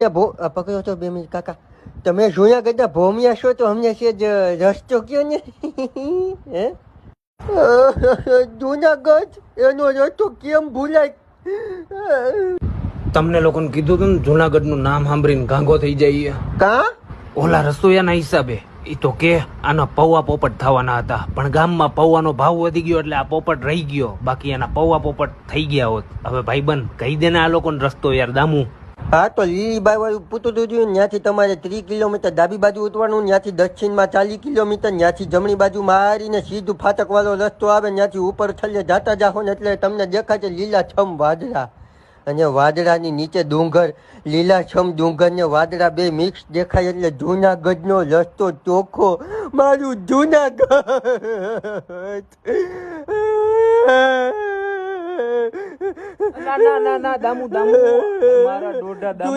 એ પકડો તો 2 મિનિટ કાકા. તમે જૂનાગઢના ભોમિયા છો તો અમને છે જ રસ્તો કયો ને. હે જૂનાગઢ એનો રસ્તો કેમ ભૂલાય? તમને લોકોને કીધું હતું ને જુનાગઢ નું નામ સાંભળીને ગાંગો થઈ જાય. કા ઓલા રસોઈયાના હિસાબે ઈ તો કે આના પૌવા પોપટ થવાના હતા, પણ ગામમાં પૌવાનો ભાવ વધી ગયો એટલે આ પોપટ રહી ગયો, બાકી એના પૌવા પોપટ થઈ ગયા હોત. હવે ભાઈબંધ કહી દે ને આ લોકોને રસ્તો યાર દામુ. હા તો લીલીબાઈ વાળું પૂતું દૂધ્યું, ત્યાંથી તમારે 30 કિલોમીટર ડાબી બાજુ ઉતરવાનું, ત્યાંથી દક્ષિણમાં 40 કિલોમીટર, ત્યાંથી જમણી બાજુ મારીને સીધું ફાટક વાળો રસ્તો આવે, ત્યાંથી ઉપર થલ્લે જાતા જાહો ને એટલે તમને દેખાશે લીલાછમ વાદળા, અને વાદળાની નીચે ડુંગર, લીલાછમ ડુંગર ને વાદળા બે મિક્સ દેખાય એટલે જૂનાગઢનો રસ્તો ચોખ્ખો. મારું જૂનાગઢ. ના દામુ મારા દોઢા દામુ.